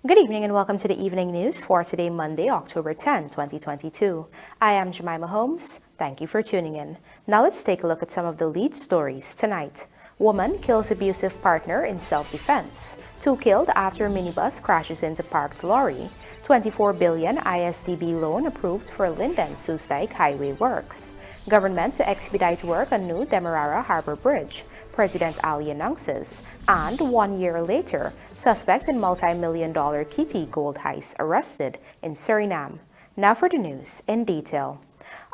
Good evening and welcome to the evening news for today, Monday, October 10, 2022. I am Jemima Holmes. Thank you for tuning in. Now let's take a look at some of the lead stories tonight. Woman kills abusive partner in self-defense. 2 killed after minibus crashes into parked lorry. 24 billion ISDB loan approved for Linden-SOESDYKE highway works. Government to expedite work on new Demerara Harbor Bridge. President Ali announces. And 1 year later, suspect in multi-million-dollar Kitty gold heist arrested in Suriname. Now for the news in detail.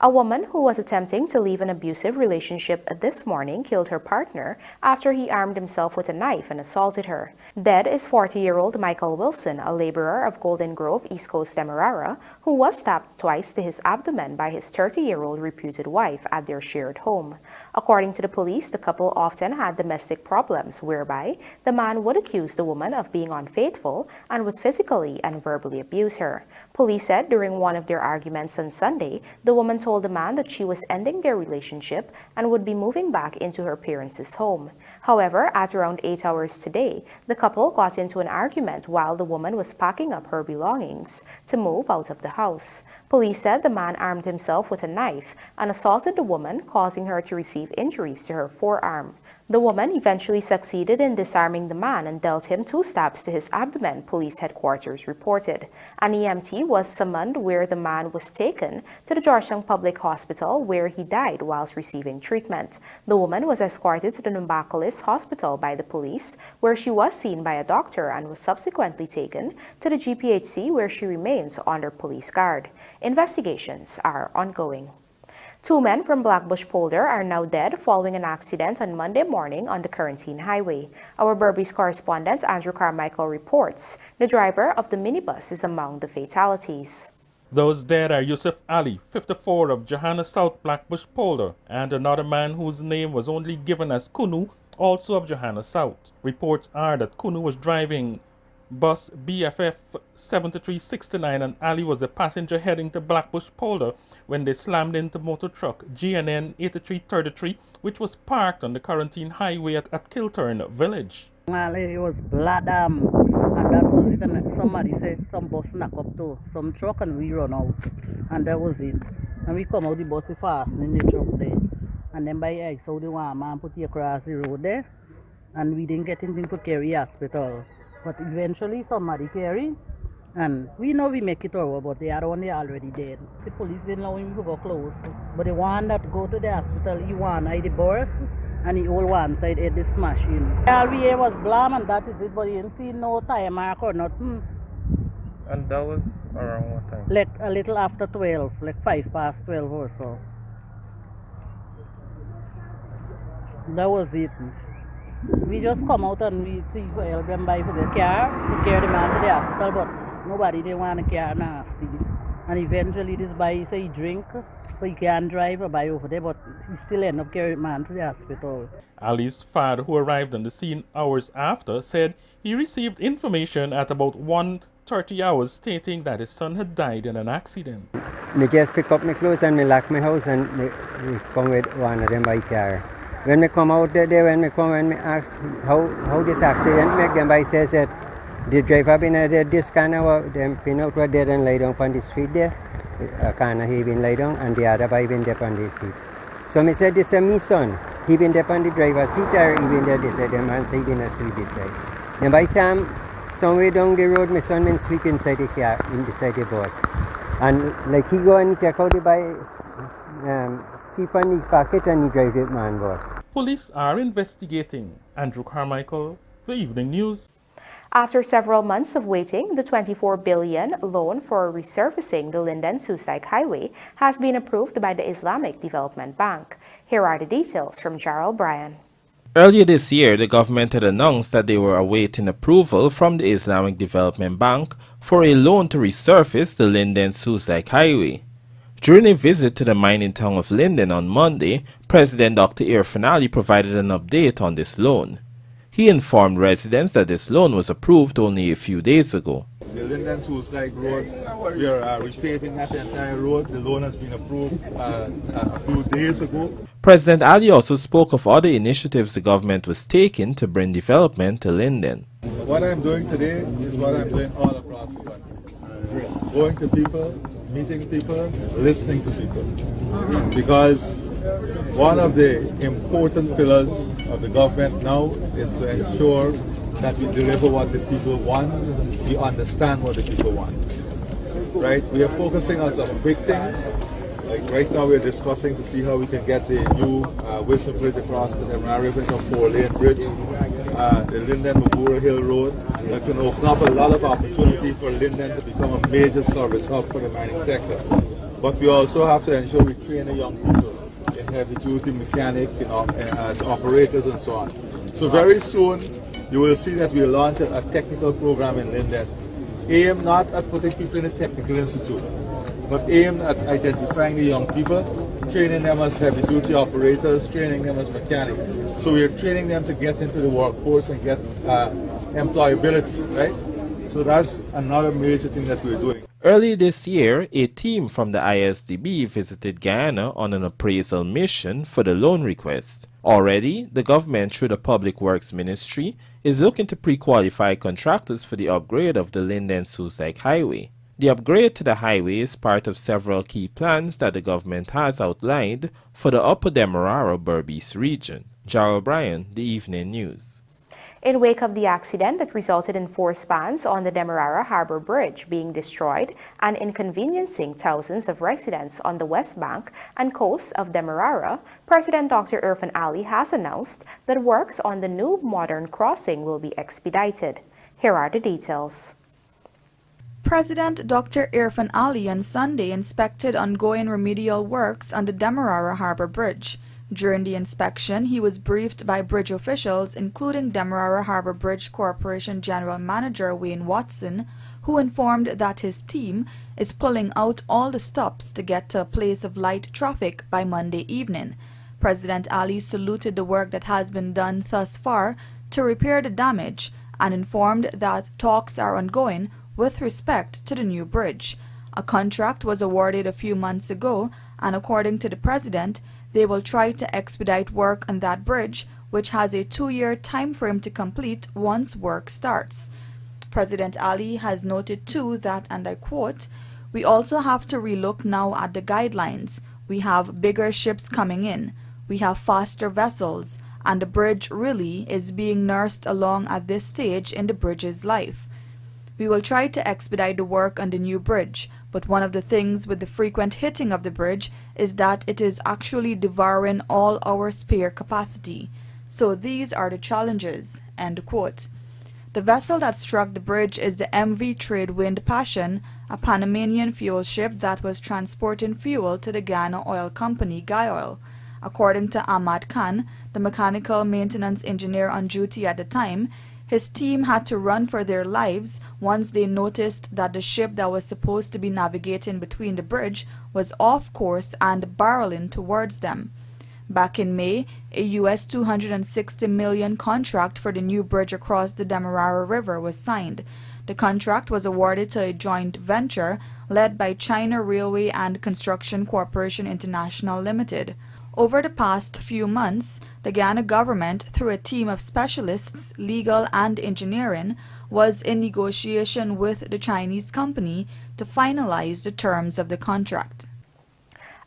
A woman who was attempting to leave an abusive relationship this morning killed her partner after he armed himself with a knife and assaulted her. Dead is 40-year-old Michael Wilson, a laborer of Golden Grove, East Coast Demerara, who was stabbed twice to his abdomen by his 30-year-old reputed wife at their shared home. According to the police, the couple often had domestic problems whereby the man would accuse the woman of being unfaithful and would physically and verbally abuse her. Police said during one of their arguments on Sunday, the woman told the man that she was ending their relationship and would be moving back into her parents' home. However, at around 8 hours today, the couple got into an argument while the woman was packing up her belongings to move out of the house. Police said the man armed himself with a knife and assaulted the woman, causing her to receive injuries to her forearm. The woman eventually succeeded in disarming the man and dealt him 2 stabs to his abdomen, police headquarters reported. An EMT was summoned where the man was taken to the Georgetown Public Hospital where he died whilst receiving treatment. The woman was escorted to the Numbacolis Hospital by the police where she was seen by a doctor and was subsequently taken to the GPHC where she remains under police guard. Investigations are ongoing. 2 men from Blackbush Polder are now dead following an accident on Monday morning on the Quarantine Highway. Our Berbice correspondent Andrew Carmichael reports the driver of the minibus is among the fatalities. Those dead are Yusuf Ali, 54, of Johanna South, Blackbush Polder, and another man whose name was only given as Kunu, also of Johanna South. Reports are that Kunu was driving bus BFF 7369 and Ali was the passenger heading to Blackbush Polder when they slammed into motor truck GNN 8333, which was parked on the Quarantine Highway at Kilturn Village. It was blood and that was it, and somebody said some bus knock up to some truck and we run out and that was it. And we come out the bus fast in the truck there, and then by eggs so the one man put you across the road there and we didn't get anything to carry hospital. But eventually somebody carry, and we know we make it over, but they are only already dead. The police didn't allow him to go close. But the one that go to the hospital, he one eye the burst, and the old one side had the smashing. All we hear was blam and that is it, but he didn't see no tire mark or nothing. And that was around what time? Like a little after 12, like 12:05 or so. That was it. We just come out and we see for help them by for the car to carry the man to the hospital, but nobody they want a car nasty. And eventually this boy say he drink, so he can't drive or buy over there, but he still end up carrying the man to the hospital. Ali's father, who arrived on the scene hours after, said he received information at about 1:30 hours stating that his son had died in an accident. Me just pick up my clothes and me lock my house and me come with one of them by car. When me come out there, when me ask how this accident make, them by says that the driver been dead, this kind of them pin out were dead and lay down on the street there. A kind of he been lay down and the other boy been there on the seat. So me said this is my son. He been there on the driver's seat or he been there this side. The man say he been asleep this side. Then by somewhere down the road, my son been sleep inside the car, inside the bus. And like he go and he take out the boy. Keep on the pocket and he drive it man boss. Police are investigating. Andrew Carmichael, The Evening News. After several months of waiting, the 24 billion loan for resurfacing the Linden-SOESDYKE highway has been approved by the Islamic Development Bank. Here are the details from Jarrell Bryan. Earlier this year, the government had announced that they were awaiting approval from the Islamic Development Bank for a loan to resurface the Linden-SOESDYKE highway. During a visit to the mining town of Linden on Monday, President Dr. Irfan Ali provided an update on this loan. He informed residents that this loan was approved only a few days ago. The Linden-SOESDYKE road, we are repaving that entire road. The loan has been approved a few days ago. President Ali also spoke of other initiatives the government was taking to bring development to Linden. what I'm doing today is what I'm doing all across the country. Going to people, meeting people, listening to people. Because one of the important pillars of the government now is to ensure that we deliver what the people want, we understand what the people want. Right? We are focusing on some big things. Like right now we're discussing to see how we can get the new Wisdom Bridge across the Demerara River, a 4-lane bridge, the Linden-Memorial Hill Road, that can open up a lot of opportunity for Linden to become a major service hub for the mining sector. But we also have to ensure we train the young people in heavy duty mechanic, as operators and so on. So very soon you will see that we launch a technical program in Linden, aimed not at putting people in a technical institute, but aimed at identifying the young people, training them as heavy duty operators, training them as mechanics. So we are training them to get into the workforce and get employability, right? So that's another major thing that we're doing. Early this year, a team from the ISDB visited Guyana on an appraisal mission for the loan request. Already, the government, through the Public Works Ministry, is looking to pre-qualify contractors for the upgrade of the Linden-SOESDYKE Highway. The upgrade to the highway is part of several key plans that the government has outlined for the Upper Demerara-Berbice region. Jarrell Bryan, The Evening News. In wake of the accident that resulted in 4 spans on the Demerara Harbor Bridge being destroyed and inconveniencing thousands of residents on the west bank and coast of Demerara, President Dr. Irfan Ali has announced that works on the new modern crossing will be expedited. Here are the details. President Dr. Irfan Ali on Sunday inspected ongoing remedial works on the Demerara Harbor Bridge. During the inspection, he was briefed by bridge officials, including Demerara Harbor Bridge Corporation General Manager Wayne Watson, who informed that his team is pulling out all the stops to get to a place of light traffic by Monday evening. President Ali saluted the work that has been done thus far to repair the damage and informed that talks are ongoing with respect to the new bridge. A contract was awarded a few months ago, and according to the president, they will try to expedite work on that bridge, which has a 2-year time frame to complete once work starts. President Ali has noted too that, and I quote, "We also have to relook now at the guidelines. We have bigger ships coming in. We have faster vessels, and the bridge really is being nursed along at this stage in the bridge's life. We will try to expedite the work on the new bridge, but one of the things with the frequent hitting of the bridge is that it is actually devouring all our spare capacity. So these are the challenges." End quote. The vessel that struck the bridge is the MV Tradewind Passion, a Panamanian fuel ship that was transporting fuel to the Guyana Oil Company, Guyoil. According to Ahmad Khan, the mechanical maintenance engineer on duty at the time, his team had to run for their lives once they noticed that the ship that was supposed to be navigating between the bridge was off course and barreling towards them. Back in May, a US $260 million contract for the new bridge across the Demerara River was signed. The contract was awarded to a joint venture led by China Railway and Construction Corporation International Limited. Over the past few months, the Guyana government, through a team of specialists, legal and engineering, was in negotiation with the Chinese company to finalize the terms of the contract.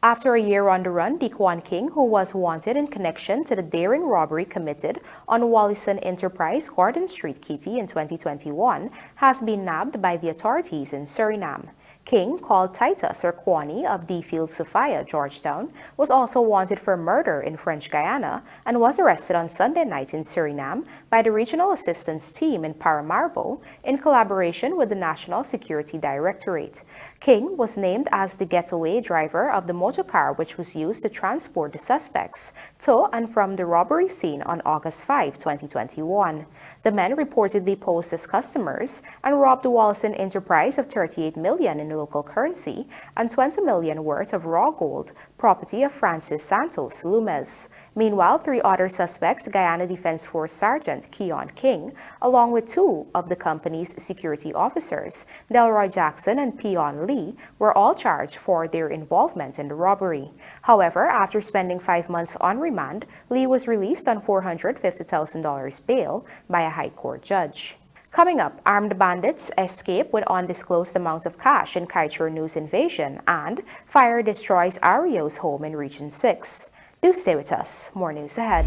After a year on the run, Dequan King, who was wanted in connection to the daring robbery committed on Wallison Enterprise, Gordon Street, Kitty in 2021, has been nabbed by the authorities in Suriname. King, called Titus or Kwani of D. Field Sophia, Georgetown, was also wanted for murder in French Guiana and was arrested on Sunday night in Suriname by the Regional Assistance Team in Paramaribo in collaboration with the National Security Directorate. King was named as the getaway driver of the motorcar which was used to transport the suspects to and from the robbery scene on August 5, 2021. The men reportedly posed as customers and robbed the Wallison Enterprise of $38 million in local currency and $20 million worth of raw gold, property of Francis Santos Lumes. Meanwhile, 3 other suspects, Guyana Defense Force Sergeant Keon King, along with 2 of the company's security officers, Delroy Jackson and Peon Lee, were all charged for their involvement in the robbery. However, after spending 5 months on remand, Lee was released on $450,000 bail by a high court judge. Coming up, armed bandits escape with undisclosed amount of cash in Kaieteur News invasion, and fire destroys Ario's home in Region 6. Do stay with us. More news ahead.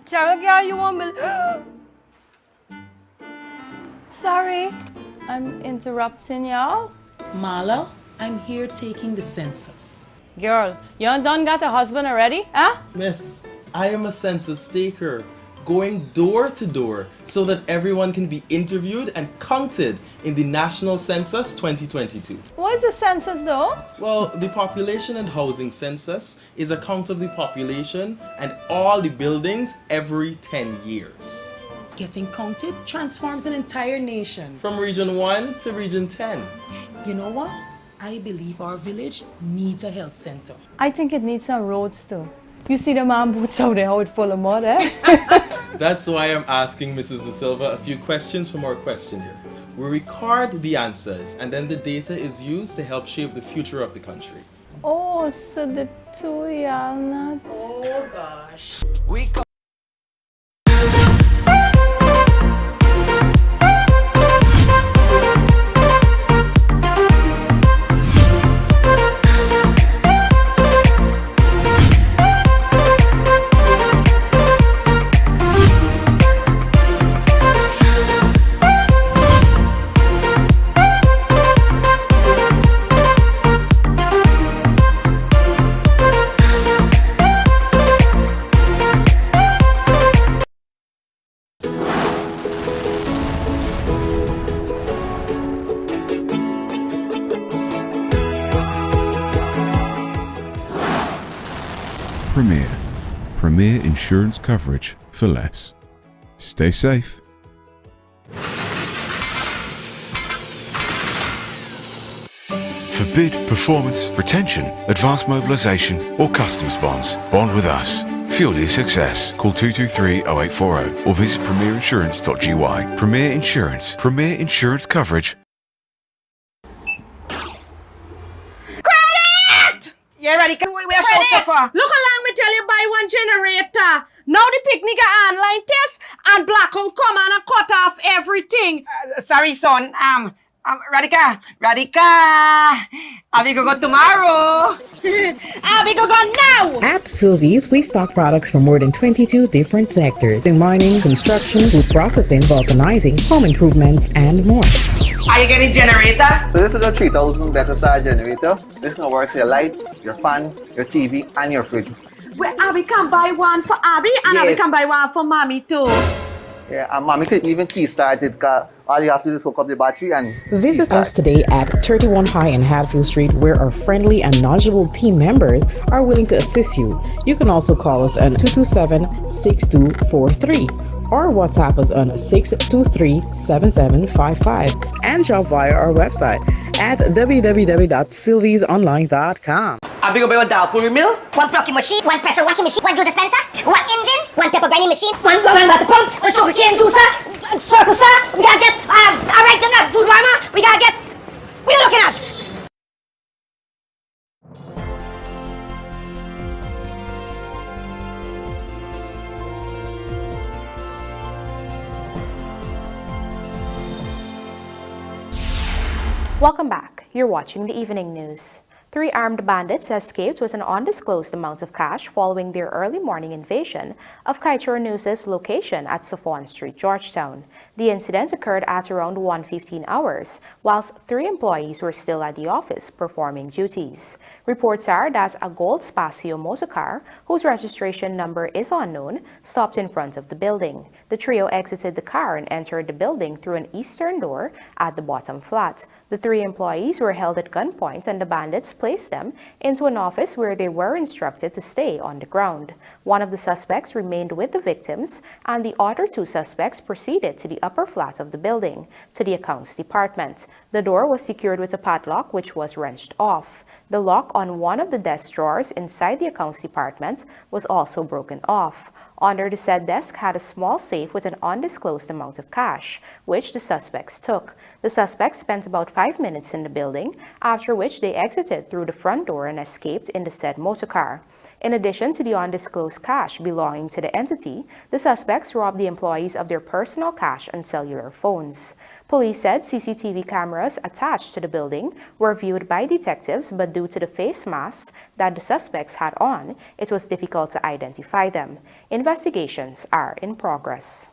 Cheryl, girl, you want me? Sorry, I'm interrupting y'all. Marla, I'm here taking the census. Girl, you done got a husband already, huh? Miss, I am a census taker, going door to door so that everyone can be interviewed and counted in the National Census 2022. What is the census though? Well, the Population and Housing Census is a count of the population and all the buildings every 10 years. Getting counted transforms an entire nation. From Region 1 to Region 10. You know what? I believe our village needs a health center. I think it needs some roads too. You see the man boots out there, how it's full of mud, eh? That's why I'm asking Mrs. Da Silva a few questions from our questionnaire. We record the answers and then the data is used to help shape the future of the country. Oh, so the two y'all not... Oh gosh. Premier insurance coverage for less. Stay safe. For bid, performance, retention, advanced mobilisation or customs bonds, bond with us. Fuel your success. Call 223-0840 or visit premierinsurance.gy. Premier Insurance. Premier insurance coverage. Yeah, ready? We are short so far. Look along, me tell you, buy one generator. Now the picnic are online test and blackout come and cut off everything. Sorry, son. Radhika. We go tomorrow. We go now. At Sylvie's, we stock products from more than 22 different sectors in mining, construction, food processing, vulcanizing, home improvements, and more. Are you getting generator? So this is a 3000 better star generator. This will work for your lights, your fan, your TV, and your fridge. Well, Abby can buy one for Abby and Abby can buy one for Mommy too. Yeah, and Mommy could even key start it, because all you have to do is hook up the battery and visit us today at 31 High in Hatfield Street, where our friendly and knowledgeable team members are willing to assist you. You can also call us on 227-6243 or WhatsApp us on 623-7755 and drop by our website at www.sylviesonline.com. Abby go buy one Dalpuri mill, one plucking machine, one pressure washing machine, one juice dispenser, one engine, one pepper grinding machine, one water pump, one sugar cane juicer, circle sir. We gotta get alright then that food warmer. We gotta get. What are you looking at? Welcome back. You're watching the evening news. 3 armed bandits escaped with an undisclosed amount of cash following their early morning invasion of Kaieteur News' location at Safon Street, Georgetown. The incident occurred at around 1:15 hours, whilst 3 employees were still at the office performing duties. Reports are that a gold Spacio motor car, whose registration number is unknown, stopped in front of the building. The trio exited the car and entered the building through an eastern door at the bottom flat. The 3 employees were held at gunpoint and the bandits placed them into an office where they were instructed to stay on the ground. One of the suspects remained with the victims and the other 2 suspects proceeded to the upper flat of the building to the accounts department. The door was secured with a padlock which was wrenched off. The lock on one of the desk drawers inside the accounts department was also broken off. Under the said desk had a small safe with an undisclosed amount of cash, which the suspects took. The suspects spent about 5 minutes in the building, after which they exited through the front door and escaped in the said motorcar. In addition to the undisclosed cash belonging to the entity, the suspects robbed the employees of their personal cash and cellular phones. Police said CCTV cameras attached to the building were viewed by detectives, but due to the face masks that the suspects had on, it was difficult to identify them. Investigations are in progress.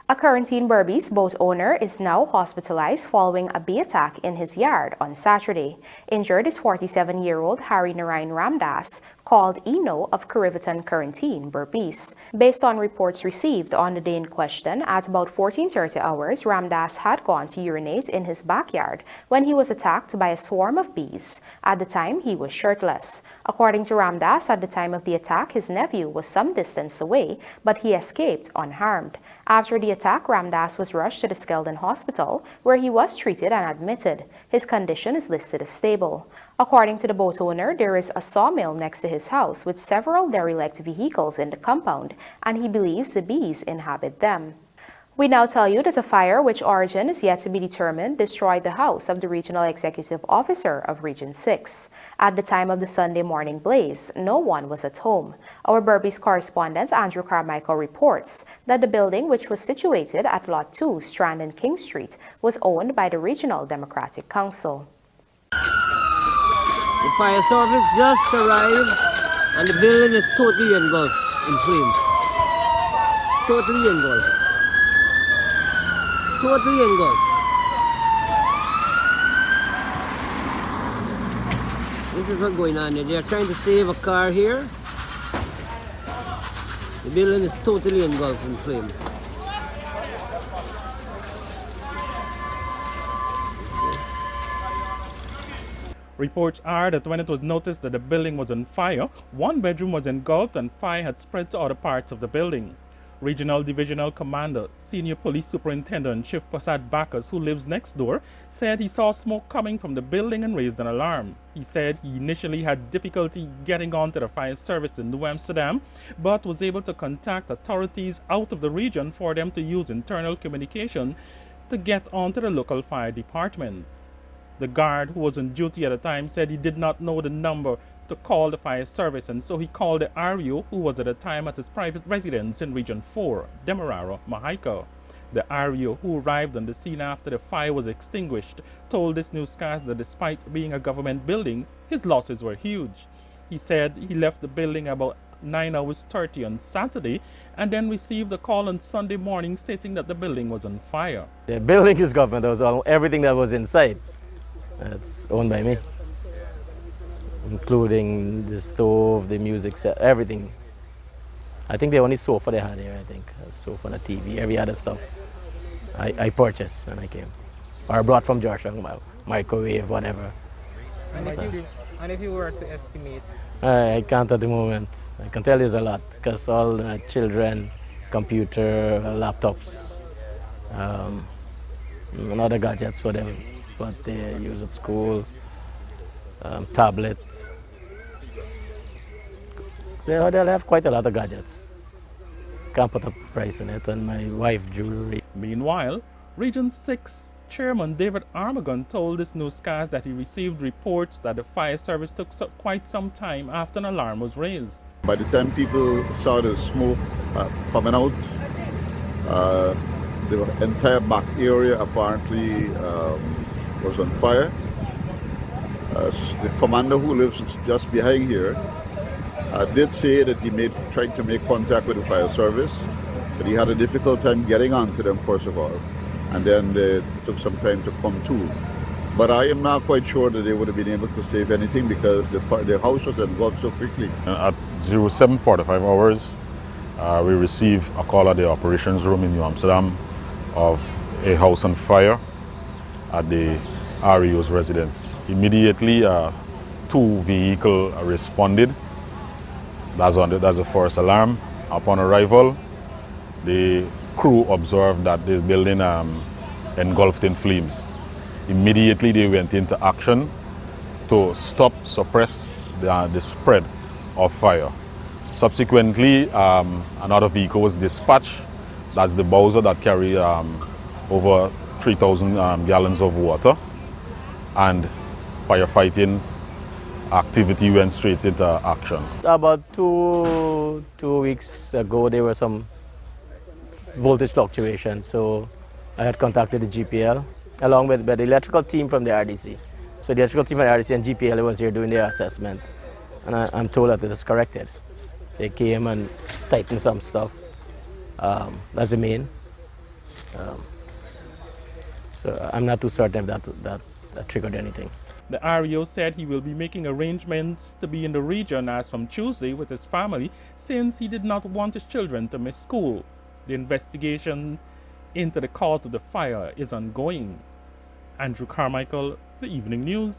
A Quarantine Berbice boat owner is now hospitalized following a bee attack in his yard on Saturday. Injured is 47-year-old Harry Narayan Ramdas, called Eno of Karivitan Quarantine Berbice. Based on reports received on the day in question, at about 14:30 hours, Ramdas had gone to urinate in his backyard when he was attacked by a swarm of bees. At the time, he was shirtless. According to Ramdas, at the time of the attack, his nephew was some distance away, but he escaped unharmed. After the attack, Ramdas was rushed to the Skeldon Hospital, where he was treated and admitted. His condition is listed as stable. According to the boat owner, there is a sawmill next to his house with several derelict vehicles in the compound, and he believes the bees inhabit them. We now tell you that a fire, which origin is yet to be determined, destroyed the house of the Regional Executive Officer of Region 6. At the time of the Sunday morning blaze, no one was at home. Our Berbice correspondent Andrew Carmichael reports that the building, which was situated at Lot 2, Strand and King Street, was owned by the Regional Democratic Council. The fire service just arrived and the building is totally engulfed in flames. Totally engulfed. Totally engulfed. This is what's going on here. They are trying to save a car here. The building is totally engulfed in flames. Reports are that when it was noticed that the building was on fire, one bedroom was engulfed and fire had spread to other parts of the building. Regional Divisional Commander, Senior Police Superintendent Chief Prasad Bacchus, who lives next door, said he saw smoke coming from the building and raised an alarm. He said he initially had difficulty getting onto the fire service in New Amsterdam, but was able to contact authorities out of the region for them to use internal communication to get onto the local fire department. The guard, who was on duty at the time, said he did not know the number to call the fire service, and so he called the REO, who was at the time at his private residence in Region 4, Demerara, Mahaika. The REO, who arrived on the scene after the fire was extinguished, told this newscast that despite being a government building, his losses were huge. He said he left the building about 9:30 on Saturday and then received a call on Sunday morning stating that the building was on fire. The building is government. That was everything that was inside. It's owned by me, including the stove, the music set, everything. I think the only sofa they had here, I think, a sofa and a TV, every other stuff I purchased when I came. Or brought from Georgia, microwave, whatever. And if you were to estimate? I can't at the moment. I can tell you it's a lot, because all children, computer, laptops, and other gadgets, whatever. What they use at school, tablets. They'll have quite a lot of gadgets. Can't put a price on it, and my wife jewelry. Meanwhile, Region 6 Chairman David Armagon told this newscast that he received reports that the fire service took quite some time after an alarm was raised. By the time people saw the smoke coming out, the entire back area apparently was on fire. The commander, who lives just behind here, did say that he tried to make contact with the fire service, but he had a difficult time getting onto them first of all, and then they took some time to come to. But I am not quite sure that they would have been able to save anything because the house was engulfed so quickly. At 07:45 hours, we received a call at the operations room in New Amsterdam of a house on fire at the REO's residence. Immediately, 2 vehicles responded. That's the first alarm. Upon arrival, the crew observed that this building engulfed in flames. Immediately they went into action to stop, suppress the spread of fire. Subsequently, another vehicle was dispatched. That's the Bowser that carried over 3,000 gallons of water, and firefighting activity went straight into action. About two weeks ago, there were some voltage fluctuations, so I had contacted the GPL along with the electrical team from the RDC. So the electrical team from the RDC and GPL was here doing their assessment, and I'm told that it is corrected. They came and tightened some stuff. That's the main. So I'm not too certain if that triggered anything. The REO said he will be making arrangements to be in the region as from Tuesday with his family, since he did not want his children to miss school. The investigation into the cause of the fire is ongoing. Andrew Carmichael, The Evening News.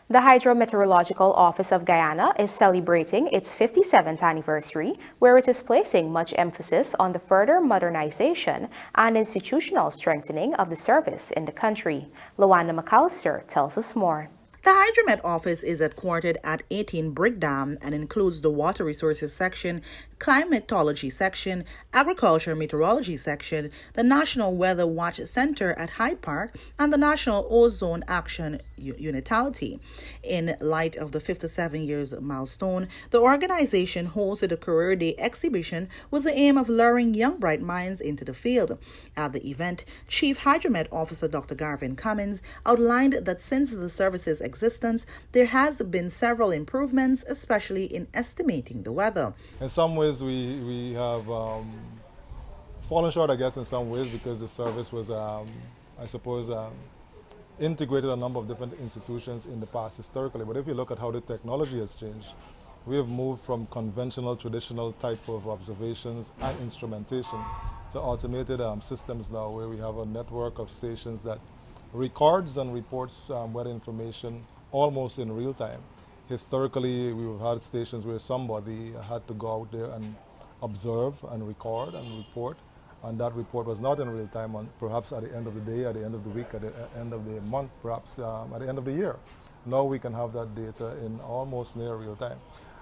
The Hydrometeorological Office of Guyana is celebrating its 57th anniversary, where it is placing much emphasis on the further modernization and institutional strengthening of the service in the country. Luanda McAllister tells us more. The Hydromet office is headquartered at 18 Brick Dam and includes the Water Resources Section, Climatology Section, Agriculture Meteorology Section, the National Weather Watch Center at Hyde Park, and the National Ozone Action Unitality. In light of the 57 years milestone, the organization hosted a Career Day exhibition with the aim of luring young bright minds into the field. At the event, Chief Hydromet Officer Dr. Garvin Cummins outlined that since the service's existence, there has been several improvements, especially in estimating the weather. In some ways, we have fallen short, I guess, in some ways, because the service was, I suppose, integrated a number of different institutions in the past historically. But if you look at how the technology has changed, we have moved from conventional, traditional type of observations and instrumentation to automated systems now, where we have a network of stations that records and reports weather information almost in real time. Historically, we've had stations where somebody had to go out there and observe and record and report, and that report was not in real time, perhaps at the end of the day, at the end of the week, at the end of the month, perhaps at the end of the year. Now we can have that data in almost near real time.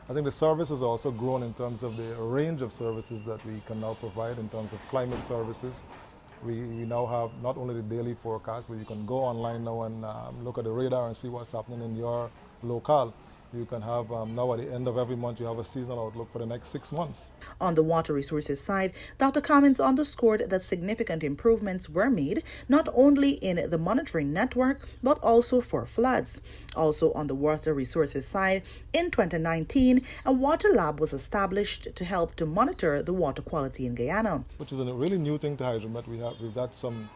I think the service has also grown in terms of the range of services that we can now provide in terms of climate services. We now have not only the daily forecast, but you can go online now and look at the radar and see what's happening in your locale. You can have, now at the end of every month, you have a seasonal outlook for the next 6 months. On the water resources side, Dr. Cummins underscored that significant improvements were made, not only in the monitoring network, but also for floods. Also on the water resources side, in 2019, a water lab was established to help to monitor the water quality in Guyana. Which is a really new thing to Hydromet. We've got some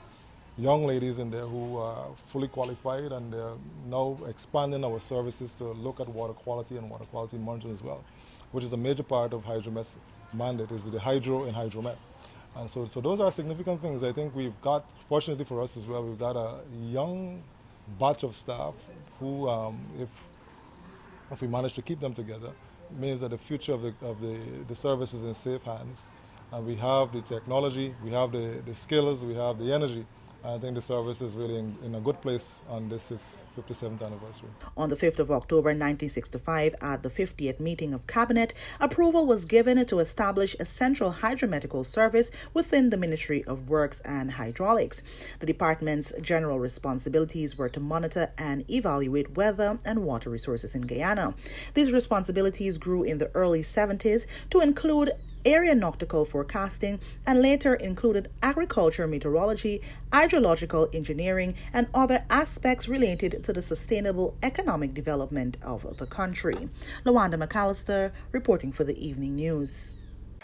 young ladies in there who are fully qualified, and they're now expanding our services to look at water quality and water quality monitoring as well, which is a major part of Hydromet's mandate, is the hydro in Hydromet. And so those are significant things. I think we've got, fortunately for us as well, we've got a young batch of staff who, if we manage to keep them together, means that the future of the service is in safe hands. And we have the technology, we have the skills, we have the energy. I think the service is really in a good place on this 57th anniversary. On the 5th of October 1965, at the 50th meeting of Cabinet, approval was given to establish a central hydromedical service within the Ministry of Works and Hydraulics. The department's general responsibilities were to monitor and evaluate weather and water resources in Guyana. These responsibilities grew in the early 70s to include area nautical forecasting, and later included agriculture meteorology, hydrological engineering, and other aspects related to the sustainable economic development of the country. Luanda McAllister reporting for the Evening News.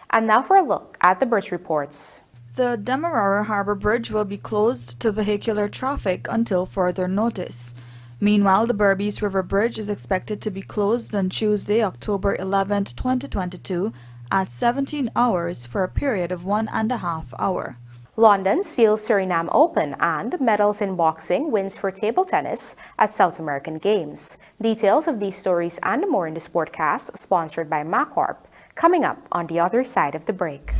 And now for a look at the bridge reports. The Demerara Harbor Bridge will be closed to vehicular traffic until further notice. Meanwhile, the Berbice River Bridge is expected to be closed on Tuesday, October 11, 2022, at 17 hours for a period of 1.5 hours. London steals Suriname Open, and medals in boxing wins for table tennis at South American Games. Details of these stories and more in the Sportcast, sponsored by Macorp, coming up on the other side of the break.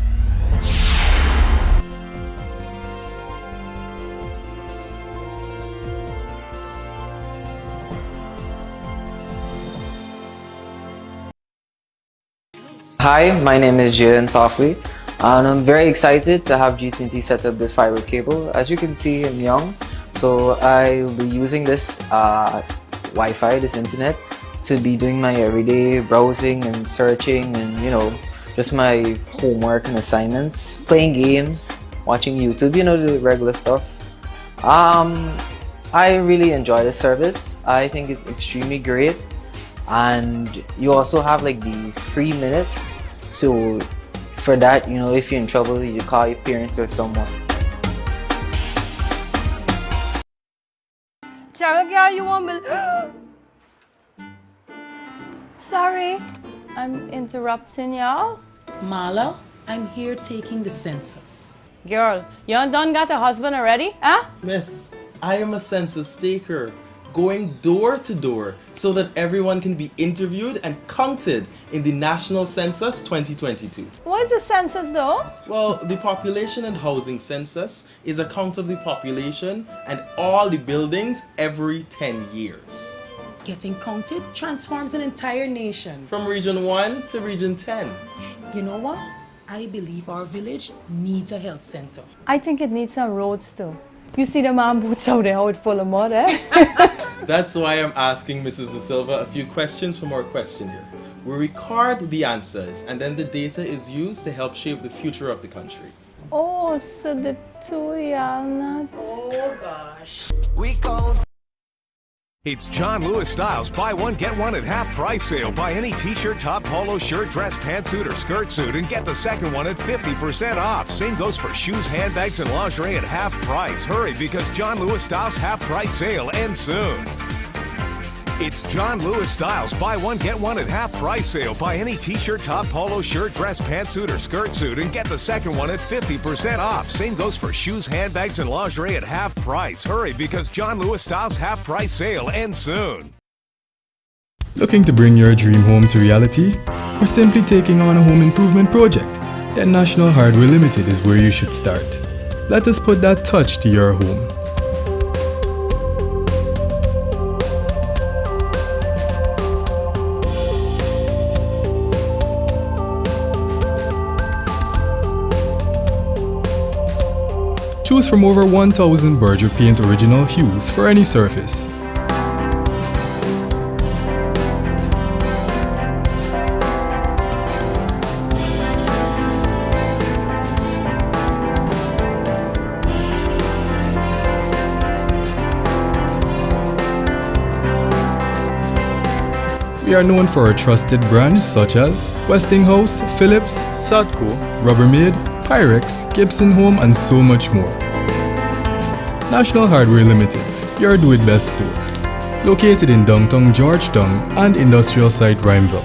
Hi, my name is Jalen Softly, and I'm very excited to have G20 set up this fiber cable. As you can see, I'm young, so I'll be using this Wi-Fi, this internet, to be doing my everyday browsing and searching and, you know, just my homework and assignments, playing games, watching YouTube, you know, the regular stuff. I really enjoy the service. I think it's extremely great, and you also have like the free minutes. So for that, you know, if you're in trouble, you call your parents or someone. Cheryl, girl, you want me? Sorry, I'm interrupting y'all. Marla, I'm here taking the census. Girl, you done got a husband already, huh? Miss, I am a census taker, going door to door so that everyone can be interviewed and counted in the National Census 2022. What is the census though? Well, the Population and Housing Census is a count of the population and all the buildings every 10 years. Getting counted transforms an entire nation. From Region 1 to Region 10. You know what? I believe our village needs a health center. I think it needs some roads too. You see the man boots out there, how it's full of mud, eh? That's why I'm asking Mrs. Da Silva a few questions from our questionnaire. We record the answers and then the data is used to help shape the future of the country. Oh, so the two y'all not... Oh gosh. It's John Lewis Styles buy one get one at half price sale. Buy any t-shirt, top, polo shirt, dress, pantsuit or skirt suit and get the second one at 50% off. Same goes for shoes, handbags and lingerie at half price. Hurry, because John Lewis Styles half price sale ends soon. It's John Lewis Styles buy one get one at half price sale. Buy any t-shirt, top, polo shirt, dress, pantsuit or skirt suit and get the second one at 50% off. Same goes for shoes, handbags and lingerie at half price. Hurry, because John Lewis Styles half price sale ends soon. Looking to bring your dream home to reality? Or simply taking on a home improvement project? Then National Hardware Limited is where you should start. Let us put that touch to your home. Choose from over 1,000 Berger Paint original hues for any surface. We are known for our trusted brands such as Westinghouse, Philips, Sadco, Rubbermaid, Pyrex, Gibson Home and so much more. National Hardware Limited, your do-it-best store. Located in downtown Georgetown and industrial site Rhymeville.